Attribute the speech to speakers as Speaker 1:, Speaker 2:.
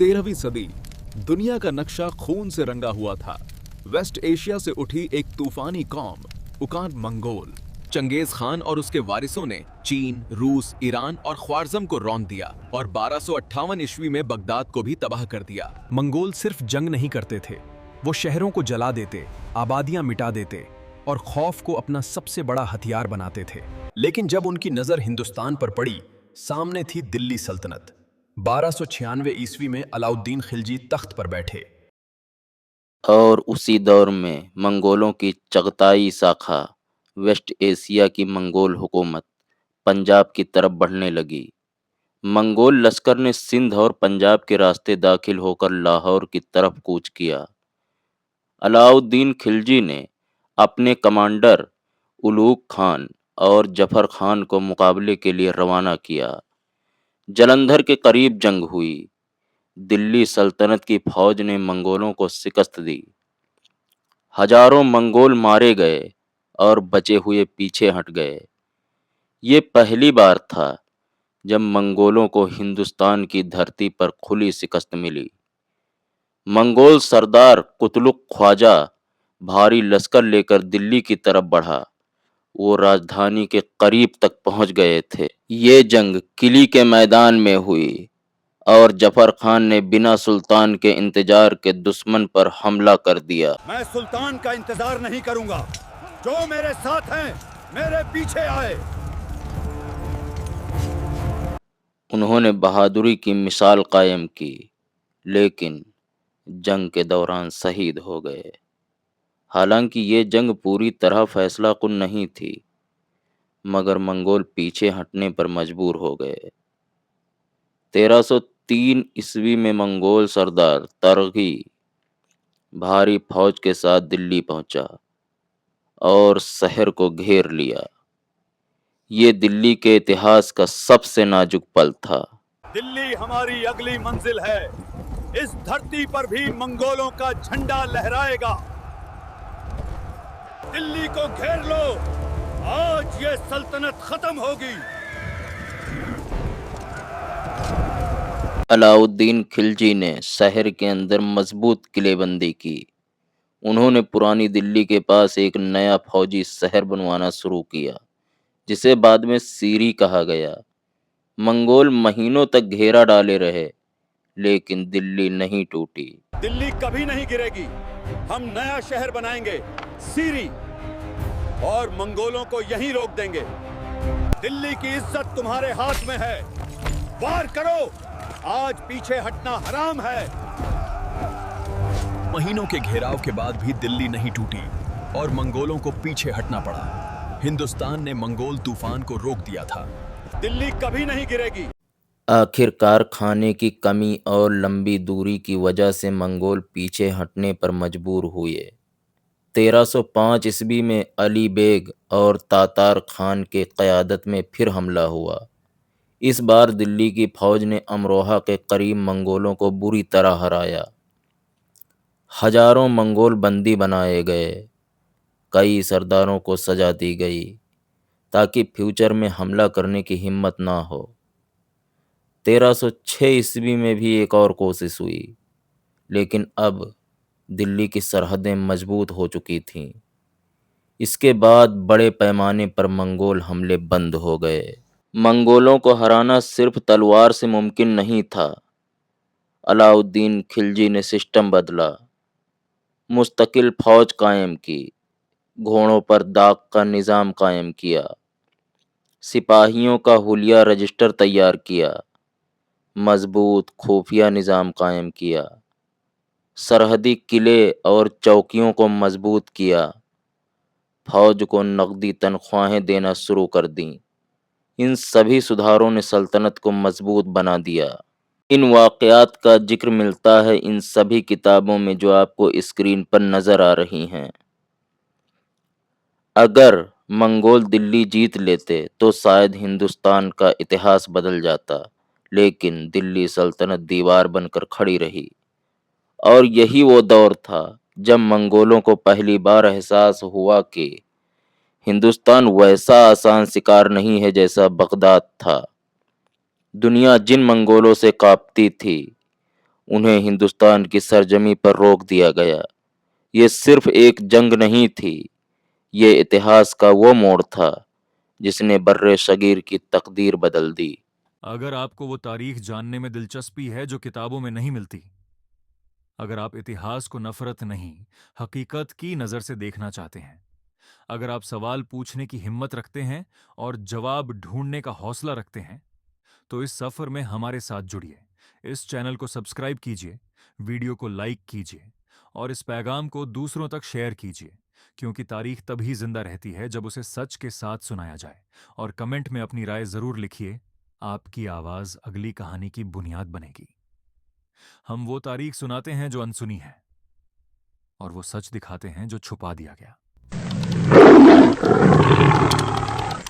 Speaker 1: 13वीं सदी दुनिया का नक्शा खून से रंगा हुआ था। वेस्ट एशिया से उठी एक तूफानी कौम उकान मंगोल, चंगेज खान और उसके वारिसों ने चीन, रूस, ईरान और ख्वारज़म को रौंद दिया और 1258 ईस्वी में बगदाद को भी तबाह कर दिया।
Speaker 2: मंगोल सिर्फ जंग नहीं करते थे, वो शहरों को जला देते, आबादियां मिटा देते और खौफ को अपना सबसे बड़ा हथियार बनाते थे। लेकिन जब उनकी नजर हिंदुस्तान पर पड़ी, सामने थी दिल्ली सल्तनत। 1296 ईस्वी में अलाउद्दीन खिलजी तख्त पर बैठे
Speaker 3: और उसी दौर में मंगोलों की चगताई शाखा वेस्ट एशिया की मंगोल हुकूमत पंजाब की तरफ बढ़ने लगी। मंगोल लश्कर ने सिंध और पंजाब के रास्ते दाखिल होकर लाहौर की तरफ कूच किया। अलाउद्दीन खिलजी ने अपने कमांडर उलूग खान और जफर खान को मुकाबले के लिए रवाना किया। जलंधर के करीब जंग हुई। दिल्ली सल्तनत की फौज ने मंगोलों को शिकस्त दी। हजारों मंगोल मारे गए और बचे हुए पीछे हट गए। ये पहली बार था जब मंगोलों को हिंदुस्तान की धरती पर खुली शिकस्त मिली। मंगोल सरदार कुतलुक ख्वाजा भारी लश्कर लेकर दिल्ली की तरफ बढ़ा। वो राजधानी के करीब तक पहुंच गए थे। ये जंग किली के मैदान में हुई और जफर खान ने बिना सुल्तान के इंतजार के दुश्मन पर हमला कर दिया।
Speaker 4: मैं सुल्तान का इंतजार नहीं करूंगा, जो मेरे साथ हैं मेरे पीछे आए।
Speaker 3: उन्होंने बहादुरी की मिसाल कायम की, लेकिन जंग के दौरान शहीद हो गए। हालांकि ये जंग पूरी तरह फैसला कुन नहीं थी, मगर मंगोल पीछे हटने पर मजबूर हो गए। 1303 ईस्वी में मंगोल सरदार तरगी भारी फौज के साथ दिल्ली पहुंचा और शहर को घेर लिया। ये दिल्ली के इतिहास का सबसे नाजुक पल था।
Speaker 4: दिल्ली हमारी अगली मंजिल है। इस धरती पर भी मंगोलों का झंडा लहराएगा। दिल्ली को घेर लो, आज ये सल्तनत खत्म होगी।
Speaker 3: अलाउद्दीन खिलजी ने शहर के अंदर मजबूत किलेबंदी की। उन्होंने पुरानी दिल्ली के पास एक नया फौजी शहर बनवाना शुरू किया, जिसे बाद में सीरी कहा गया। मंगोल महीनों तक घेरा डाले रहे, लेकिन दिल्ली नहीं टूटी।
Speaker 4: दिल्ली कभी नहीं गिरेगी। हम नया शहर बनाएंगे, सीरी, और मंगोलों को यहीं रोक देंगे। दिल्ली की इज्जत तुम्हारे हाथ में है। वार करो, आज पीछे हटना हराम है।
Speaker 2: महीनों के घेराव के बाद भी दिल्ली नहीं टूटी और मंगोलों को पीछे हटना पड़ा। हिंदुस्तान ने मंगोल तूफान को रोक दिया था।
Speaker 4: दिल्ली कभी नहीं गिरेगी।
Speaker 3: आखिरकार खाने की कमी और लंबी दूरी की वजह से मंगोल पीछे हटने पर मजबूर हुए। 1305 ईस्वी में अली बेग और तातार खान के क़यादत में फिर हमला हुआ। इस बार दिल्ली की फौज ने अमरोहा के करीब मंगोलों को बुरी तरह हराया। हजारों मंगोल बंदी बनाए गए। कई सरदारों को सजा दी गई ताकि फ्यूचर में हमला करने की हिम्मत ना हो। 1306 ईस्वी में भी एक और कोशिश हुई, लेकिन अब दिल्ली की सरहदें मजबूत हो चुकी थीं। इसके बाद बड़े पैमाने पर मंगोल हमले बंद हो गए। मंगोलों को हराना सिर्फ तलवार से मुमकिन नहीं था। अलाउद्दीन खिलजी ने सिस्टम बदला, मुस्तकिल फौज कायम की, घोड़ों पर दाग का निज़ाम कायम किया, सिपाहियों का हुलिया रजिस्टर तैयार किया, मजबूत खुफिया निज़ाम कायम किया, सरहदी किले और चौकियों को मजबूत किया, फौज को नकदी तनख्वाहें देना शुरू कर दीं। इन सभी सुधारों ने सल्तनत को मजबूत बना दिया। इन वाक़यात का जिक्र मिलता है इन सभी किताबों में जो आपको स्क्रीन पर नज़र आ रही हैं। अगर मंगोल दिल्ली जीत लेते तो शायद हिंदुस्तान का इतिहास बदल जाता, लेकिन दिल्ली सल्तनत दीवार बनकर खड़ी रही। और यही वो दौर था जब मंगोलों को पहली बार एहसास हुआ कि हिंदुस्तान वैसा आसान शिकार नहीं है जैसा बगदाद था। दुनिया जिन मंगोलों से कांपती थी, انہیں ہندوستان کی سرزمین پر روک دیا گیا۔ یہ صرف ایک جنگ نہیں تھی، یہ اتہاس کا وہ موڑ تھا جس نے برِ صغیر کی تقدیر بدل دی۔
Speaker 5: اگر آپ کو وہ تاریخ جاننے میں دلچسپی ہے جو کتابوں میں نہیں ملتی، اگر آپ اتہاس کو نفرت نہیں، حقیقت کی نظر سے دیکھنا چاہتے ہیں، اگر آپ سوال پوچھنے کی ہمت رکھتے ہیں اور جواب ڈھونڈنے کا حوصلہ رکھتے ہیں، تو اس سفر میں ہمارے ساتھ جڑیے۔ اس چینل کو سبسکرائب کیجیے، ویڈیو کو لائک کیجیے اور اس پیغام کو دوسروں تک شیئر کیجیے، کیونکہ تاریخ تبھی زندہ رہتی ہے جب اسے سچ کے ساتھ سنایا جائے۔ اور کمنٹ میں اپنی رائے ضرور لکھیے، آپ کی آواز اگلی کہانی کی بنیاد بنے گی۔ ہم وہ تاریخ سناتے ہیں جو انسنی ہے، اور وہ سچ دکھاتے ہیں جو چھپا دیا گیا۔